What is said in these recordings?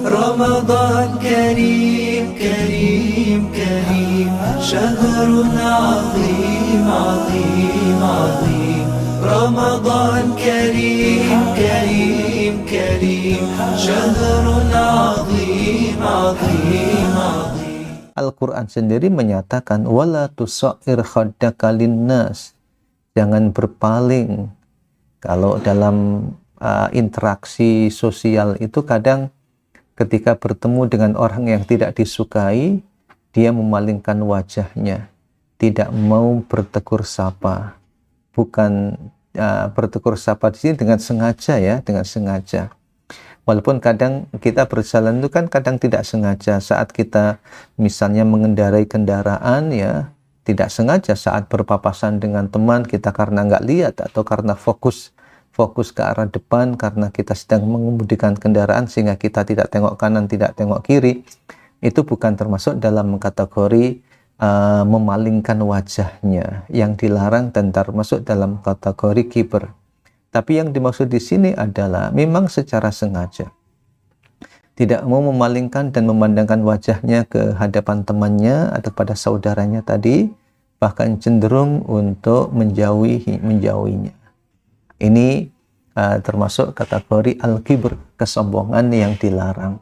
رمضان كريم كريم كريم شهر عظيم عظيم عظيم رمضان كريم كريم كريم شهر عظيم عظيم عظيم. Al-Quran sendiri menyatakan wala tusair khaddaka linnas, jangan berpaling. Kalau dalam interaksi sosial itu kadang ketika bertemu dengan orang yang tidak disukai, dia memalingkan wajahnya, tidak mau bertegur sapa. Bukan bertegur sapa di sini dengan sengaja ya, dengan sengaja. Walaupun kadang kita berjalan itu kan kadang tidak sengaja, saat kita misalnya mengendarai kendaraan ya, tidak sengaja saat berpapasan dengan teman kita karena nggak lihat atau karena fokus ke arah depan karena kita sedang mengemudikan kendaraan sehingga kita tidak tengok kanan, tidak tengok kiri, itu bukan termasuk dalam kategori memalingkan wajahnya yang dilarang dan termasuk dalam kategori kiber. Tapi yang dimaksud di sini adalah memang secara sengaja tidak mau memalingkan dan memandangkan wajahnya ke hadapan temannya atau pada saudaranya tadi, bahkan cenderung untuk menjauhinya. Ini termasuk kategori al-kibr, kesombongan yang dilarang.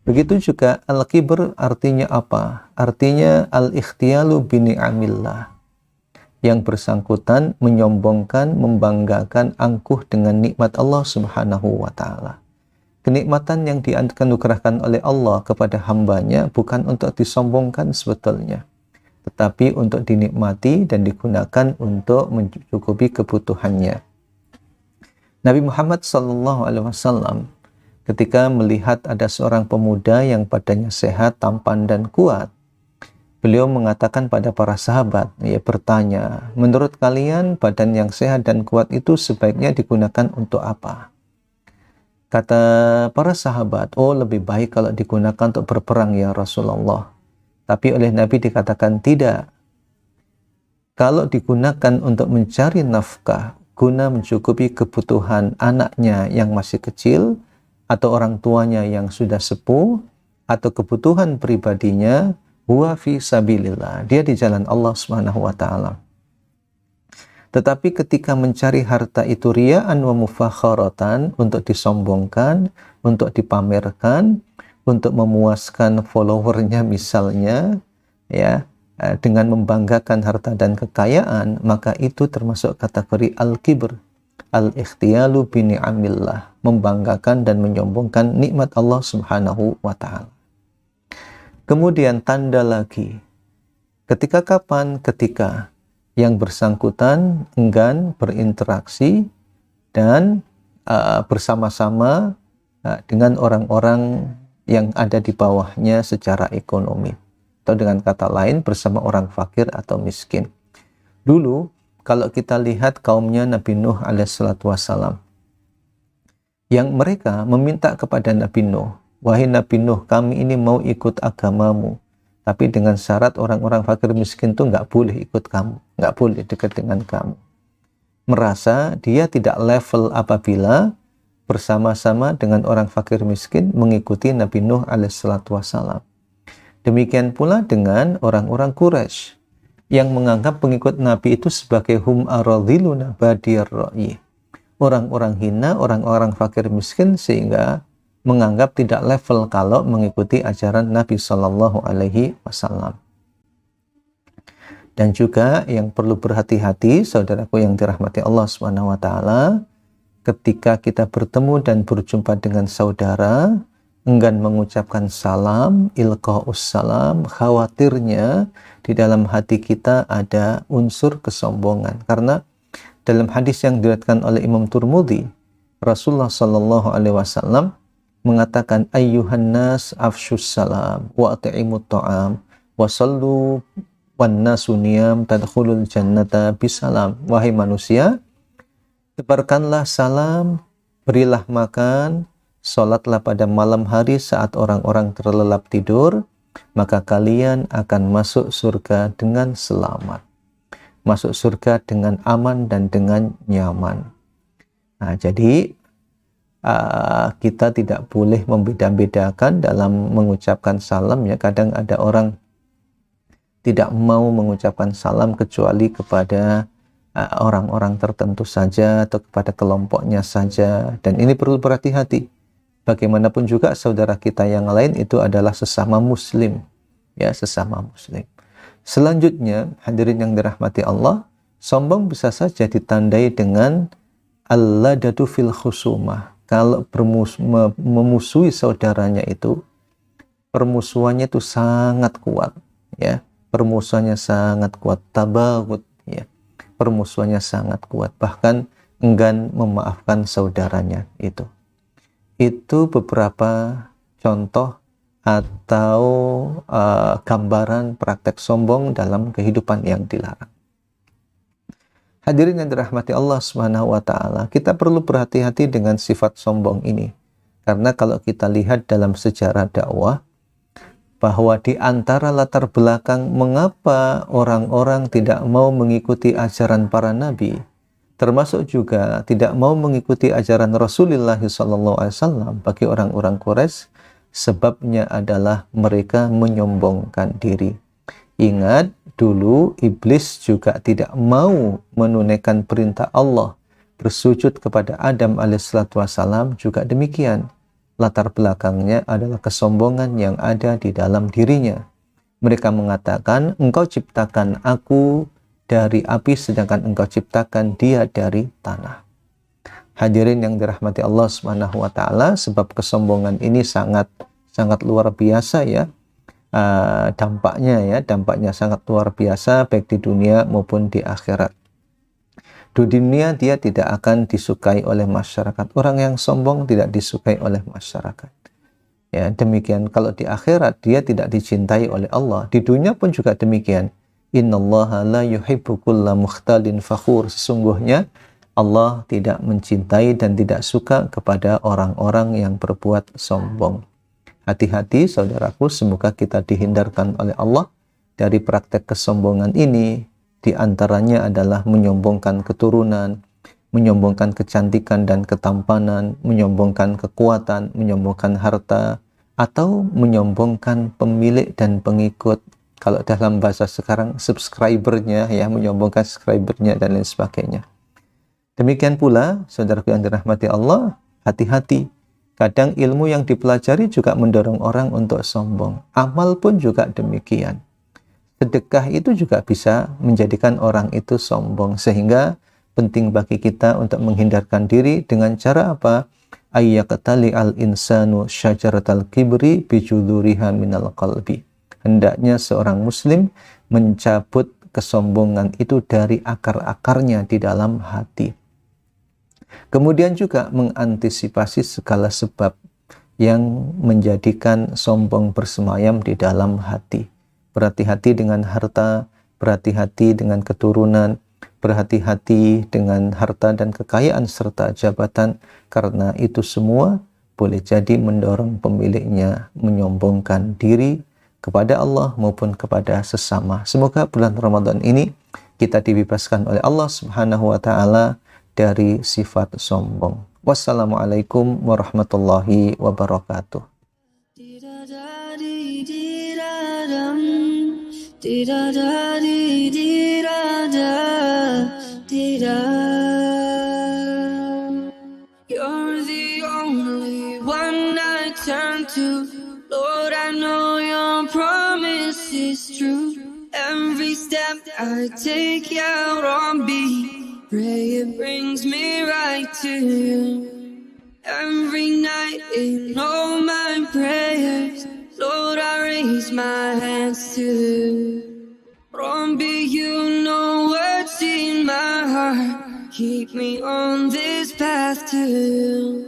Begitu juga al-kibr artinya apa? Artinya al-ikhtiyalu bini'amillah. Yang bersangkutan menyombongkan, membanggakan, angkuh dengan nikmat Allah Subhanahu wa ta'ala. Kenikmatan yang dianugerahkan oleh Allah kepada hambanya bukan untuk disombongkan sebetulnya, tetapi untuk dinikmati dan digunakan untuk mencukupi kebutuhannya. Nabi Muhammad SAW ketika melihat ada seorang pemuda yang badannya sehat, tampan dan kuat, beliau mengatakan pada para sahabat, ia bertanya, menurut kalian badan yang sehat dan kuat itu sebaiknya digunakan untuk apa? Kata para sahabat, oh lebih baik kalau digunakan untuk berperang ya Rasulullah. Tapi oleh Nabi dikatakan tidak. Kalau digunakan untuk mencari nafkah, guna mencukupi kebutuhan anaknya yang masih kecil, atau orang tuanya yang sudah sepuh, atau kebutuhan pribadinya, huwa fi sabilillah, dia di jalan Allah Subhanahu wa ta'ala. Tetapi ketika mencari harta itu riya'an wa mufakharatan, untuk disombongkan, untuk dipamerkan, untuk memuaskan followernya misalnya, ya, dengan membanggakan harta dan kekayaan, maka itu termasuk kategori al-kibr, al-ikhtiyalu bini'amillah, membanggakan dan menyombongkan nikmat Allah Subhanahu wa ta'ala. Kemudian tanda lagi, ketika kapan? Ketika yang bersangkutan enggan berinteraksi dan bersama-sama dengan orang-orang yang ada di bawahnya secara ekonomi, atau dengan kata lain bersama orang fakir atau miskin. Dulu kalau kita lihat kaumnya Nabi Nuh alaihissalatu wassalam, yang mereka meminta kepada Nabi Nuh, wahai Nabi Nuh, kami ini mau ikut agamamu, tapi dengan syarat orang-orang fakir miskin itu nggak boleh ikut kamu, nggak boleh dekat dengan kamu. Merasa dia tidak level apabila bersama-sama dengan orang fakir miskin mengikuti Nabi Nuh alaihissalatu wassalam. Demikian pula dengan orang-orang Quraisy yang menganggap pengikut Nabi itu sebagai hum aradhiluna badiyar ra'i, orang-orang hina, orang-orang fakir miskin, sehingga menganggap tidak level kalau mengikuti ajaran Nabi Shallallahu Alaihi Wasallam. Dan juga yang perlu berhati-hati, saudaraku yang dirahmati Allah Subhanahu Wa Taala, ketika kita bertemu dan berjumpa dengan saudara, enggan mengucapkan salam, ilqa'us salam, khawatirnya di dalam hati kita ada unsur kesombongan. Karena dalam hadis yang diriwayatkan oleh Imam Tirmidzi, Rasulullah Shallallahu Alaihi Wasallam mengatakan, ayyuhan nas afshus salam wa at'imut ta'am wa sallu wan nasu niyam tadkhulul jannata bisalam. Wahai manusia, tebarkanlah salam, berilah makan, salatlah pada malam hari saat orang-orang terlelap tidur, maka kalian akan masuk surga dengan selamat, masuk surga dengan aman dan dengan nyaman. Nah, jadi kita tidak boleh membeda-bedakan dalam mengucapkan salam ya. Kadang ada orang tidak mau mengucapkan salam kecuali kepada orang-orang tertentu saja atau kepada kelompoknya saja, dan ini perlu berhati-hati. Bagaimanapun juga saudara kita yang lain itu adalah sesama muslim ya, sesama muslim. Selanjutnya hadirin yang dirahmati Allah, sombong bisa saja ditandai dengan al-ladadu fil khusumah. Kalau memusuhi saudaranya itu, permusuhannya itu sangat kuat ya, permusuhannya sangat kuat, tabaghut ya, permusuhannya sangat kuat, bahkan enggan memaafkan saudaranya itu. Itu beberapa contoh atau gambaran praktek sombong dalam kehidupan yang dilarang. Hadirin yang dirahmati Allah Subhanahu wa taala, kita perlu berhati-hati dengan sifat sombong ini. Karena kalau kita lihat dalam sejarah dakwah, bahwa di antara latar belakang mengapa orang-orang tidak mau mengikuti ajaran para nabi, termasuk juga tidak mau mengikuti ajaran Rasulullah SAW bagi orang-orang Quraisy, sebabnya adalah mereka menyombongkan diri. Ingat, dulu iblis juga tidak mau menunaikan perintah Allah bersujud kepada Adam alaihissalam, juga demikian. Latar belakangnya adalah kesombongan yang ada di dalam dirinya. Mereka mengatakan, engkau ciptakan aku dari api sedangkan engkau ciptakan dia dari tanah. Hadirin yang dirahmati Allah Subhanahu wa taala, sebab kesombongan ini sangat luar biasa ya. Dampaknya sangat luar biasa baik di dunia maupun di akhirat. Di dunia dia tidak akan disukai oleh masyarakat. Orang yang sombong tidak disukai oleh masyarakat. Ya, demikian kalau di akhirat dia tidak dicintai oleh Allah. Di dunia pun juga demikian. Innallaha la yuhibbu kulla mukhtalin fakhur. Sesungguhnya Allah tidak mencintai dan tidak suka kepada orang-orang yang berbuat sombong. Hati-hati saudaraku, semoga kita dihindarkan oleh Allah dari praktek kesombongan ini. Di antaranya adalah menyombongkan keturunan, menyombongkan kecantikan dan ketampanan, menyombongkan kekuatan, menyombongkan harta, atau menyombongkan pemilik dan pengikut. Kalau dalam bahasa sekarang subscribernya ya, menyombongkan subscribernya dan lain sebagainya. Demikian pula saudaraku yang dirahmati Allah, hati-hati. Kadang ilmu yang dipelajari juga mendorong orang untuk sombong. Amal pun juga demikian. Sedekah itu juga bisa menjadikan orang itu sombong. Sehingga penting bagi kita untuk menghindarkan diri dengan cara apa? Ayyaqtali al-insanu syajaratal kibri bijuduriha minal qalbi. Hendaknya seorang muslim mencabut kesombongan itu dari akar-akarnya di dalam hati. Kemudian juga mengantisipasi segala sebab yang menjadikan sombong bersemayam di dalam hati. Berhati-hati dengan harta, berhati-hati dengan keturunan, berhati-hati dengan harta dan kekayaan serta jabatan, karena itu semua boleh jadi mendorong pemiliknya menyombongkan diri kepada Allah maupun kepada sesama. Semoga bulan Ramadan ini kita dibebaskan oleh Allah Subhanahu wa taala dari sifat sombong. Wassalamualaikum warahmatullahi wabarakatuh. You're the only one I turn to. Lord, I know your promise is true. Every step I take, Ya Rabbi, pray it brings me right to you. Every night in all my prayers, Lord, I raise my hands to you. Rabbi, you know what's in my heart. Keep me on this path to you.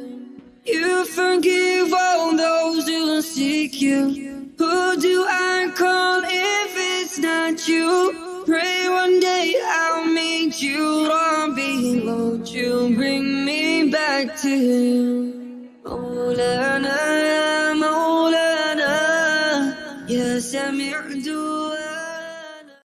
You forgive all those who seek you. Who do I call if it's not you? Pray one day I'll meet you, Rabbi. Won't you bring me back to you? Oh, Lord.